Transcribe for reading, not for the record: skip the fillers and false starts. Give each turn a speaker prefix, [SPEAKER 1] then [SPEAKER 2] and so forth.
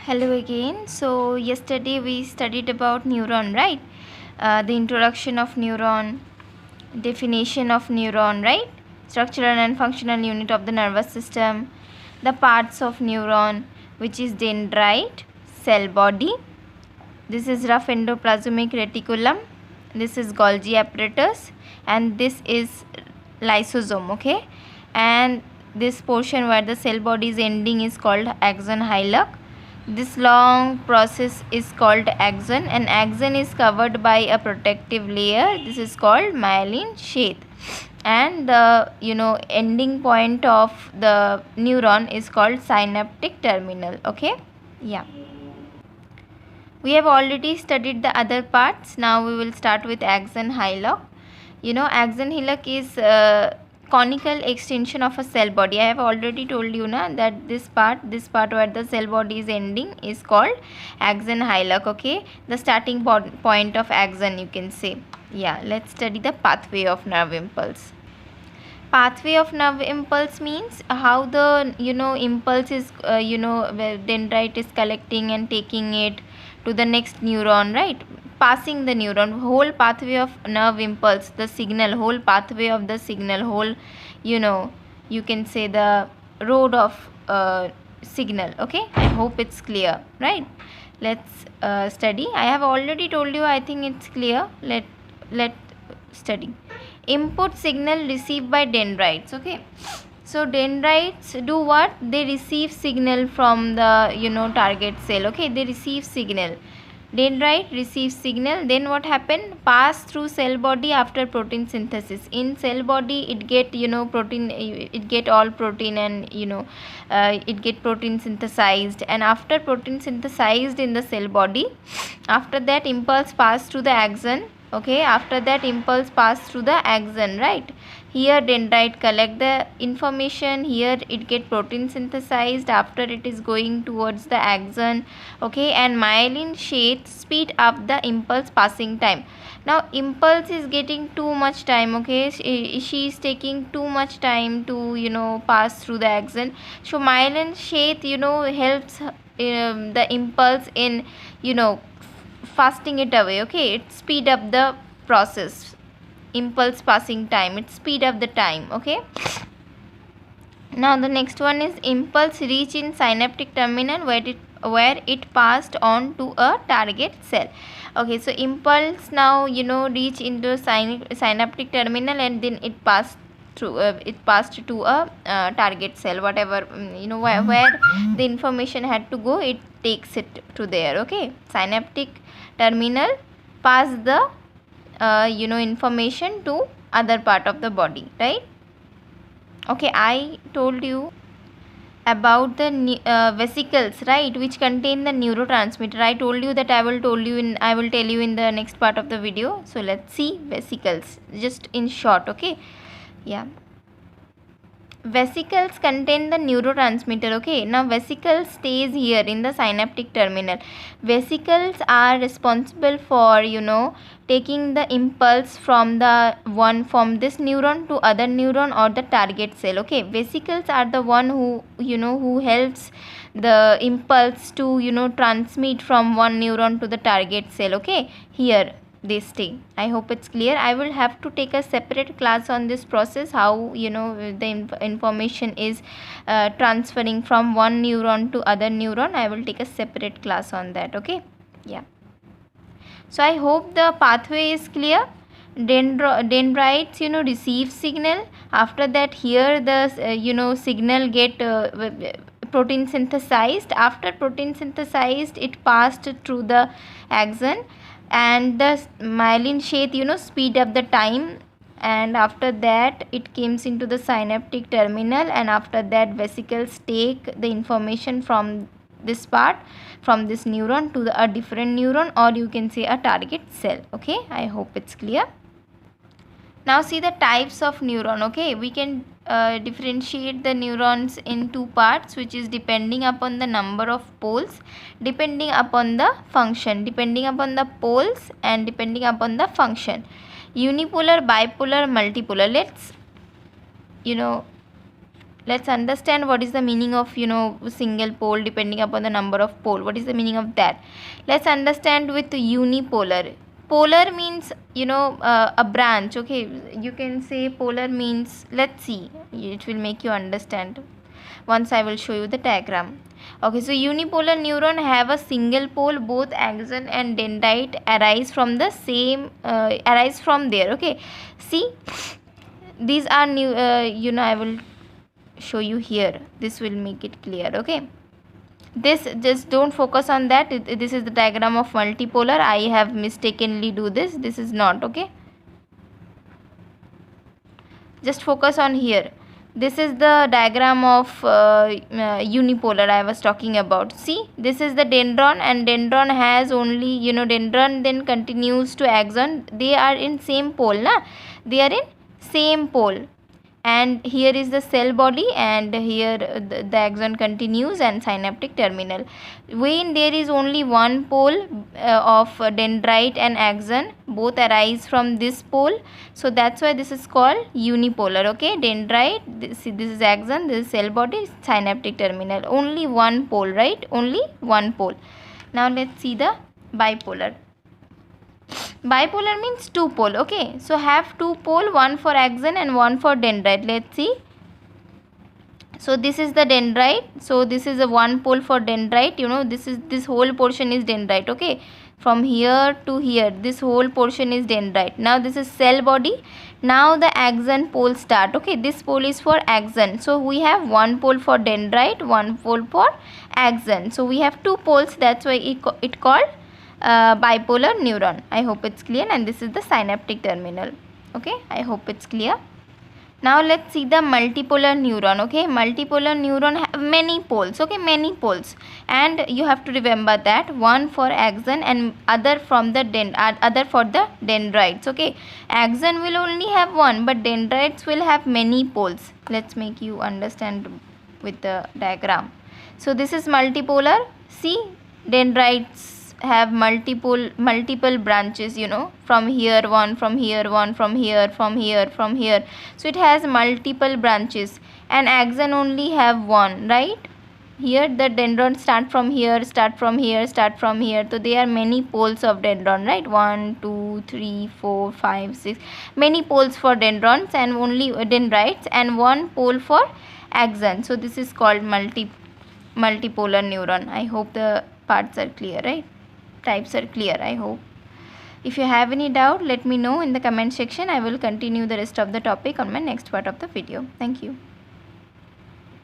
[SPEAKER 1] Hello again. So yesterday we studied about neuron, right? The introduction of neuron, definition of neuron, right? Structural and functional unit of the nervous system, the parts of neuron, which is dendrite, cell body. This is rough endoplasmic reticulum. This is Golgi apparatus, and this is lysosome. Okay, and this portion where the cell body is ending is called axon hillock. This long process is called axon, and axon is covered by a protective layer. This is called myelin sheath, and the ending point of the neuron is called synaptic terminal. Okay, yeah. We have already studied the other parts. Now we will start with axon hillock. Axon hillock is conical extension of a cell body. I have already told you that this part where the cell body is ending is called axon hillock. Okay, the starting point of axon, you can say. Yeah, let's study the pathway of nerve impulse. Pathway of nerve impulse means how the impulse is dendrite is collecting and taking it to the next neuron, right? Passing the neuron, whole pathway of nerve impulse, the signal, whole pathway of the signal, whole you can say the road of signal. Okay, I hope it's clear, right? Let's study. I have already told you, I think it's clear. Let study. Input signal received by dendrites. Okay, so dendrites do what? They receive signal from the target cell. Okay, they receive signal. Dendrite receives signal, then what happened? Pass through cell body after protein synthesis. In cell body it get protein, it get all protein, and it get protein synthesized, and after protein synthesized in the cell body, after that impulse pass through the axon. Okay, after that impulse pass through the axon, right? Here dendrite collect the information, here it get protein synthesized, after it is going towards the axon. Okay, and myelin sheath speed up the impulse passing time. Now impulse is getting too much time. Okay, she is taking too much time to pass through the axon. So myelin sheath helps the impulse in fasting it away. Okay, it speed up the process, impulse passing time, it speed up the time. Okay, now the next one is impulse reach in synaptic terminal where it passed on to a target cell. Okay, so impulse now reach into synaptic terminal, and then it passed through it passed to a target cell, whatever where the information had to go, it takes it to there. Okay, synaptic terminal pass the information to other part of the body, right? Okay, I told you about the vesicles, right, which contain the neurotransmitter. I told you that I will tell you in the next part of the video. So let's see vesicles just in short. Okay, yeah. Vesicles contain the neurotransmitter. Okay, now vesicle stays here in the synaptic terminal. Vesicles are responsible for taking the impulse from this neuron to other neuron or the target cell. Okay, vesicles are the one who helps the impulse to transmit from one neuron to the target cell. Okay, here they stay. I hope it's clear. I will have to take a separate class on this process, how the information is transferring from one neuron to other neuron. I will take a separate class on that. Okay, yeah. So I hope the pathway is clear. Dendrites receive signal. After that, here the signal get protein synthesized. After protein synthesized, it passed through the axon, and the myelin sheath speed up the time, and after that it comes into the synaptic terminal, and after that vesicles take the information from this part, from this neuron to a different neuron, or you can say a target cell. Okay, I hope it's clear. Now see the types of neuron. Okay, we can differentiate the neurons in two parts, which is depending upon the number of poles, depending upon the function, depending upon the poles and depending upon the function. Unipolar, bipolar, multipolar. Let's let's understand what is the meaning of single pole depending upon the number of pole. What is the meaning of that? Let's understand with unipolar. Polar means a branch. Okay, you can say polar means, let's see, it will make you understand once I will show you the diagram. Okay, so unipolar neuron have a single pole. Both axon and dendrite arise from the same arise from there. Okay, see, these are new I will show you here. This will make it clear. Okay, this, just don't focus on that. This is the diagram of multipolar. I have mistakenly do this. This is not. Okay, just focus on here. This is the diagram of unipolar I was talking about. See, this is the dendron, and dendron has only dendron then continues to axon. They are in same pole, na? They are in same pole. And here is the cell body, and here the axon continues and synaptic terminal. When there is only one pole of dendrite and axon, both arise from this pole, so that's why this is called unipolar. Okay, dendrite, this is axon, this is cell body, synaptic terminal. Only one pole, right? Only one pole. Now let's see the bipolar. Bipolar means two pole. Okay, so have two pole, one for axon and one for dendrite. Let's see. So this is the dendrite. So this is a one pole for dendrite. This whole portion is dendrite. Okay, from here to here, this whole portion is dendrite. Now this is cell body. Now the axon pole start. Okay, this pole is for axon. So we have one pole for dendrite, one pole for axon. So we have two poles. That's why it called bipolar neuron. I hope it's clear. And this is the synaptic terminal. Okay, I hope it's clear. Now let's see the multipolar neuron. Okay, multipolar neuron have many poles. Okay, many poles, and you have to remember that one for axon and other from the other for the dendrites. Okay, axon will only have one, but dendrites will have many poles. Let's make you understand with the diagram. So this is multipolar. See, dendrites have multiple branches, from here one, from here one, from here, from here, from here. So it has multiple branches, and axon only have one, right? Here the dendron start from here, start from here, start from here. So there are many poles of dendron, right? 1 2 3 4 5 6, many poles for dendrons and only dendrites, and one pole for axon. So this is called multipolar neuron. I hope the parts are clear, right? Types are clear, I hope. If you have any doubt, let me know in the comment section. I will continue the rest of the topic on my next part of the video. Thank you.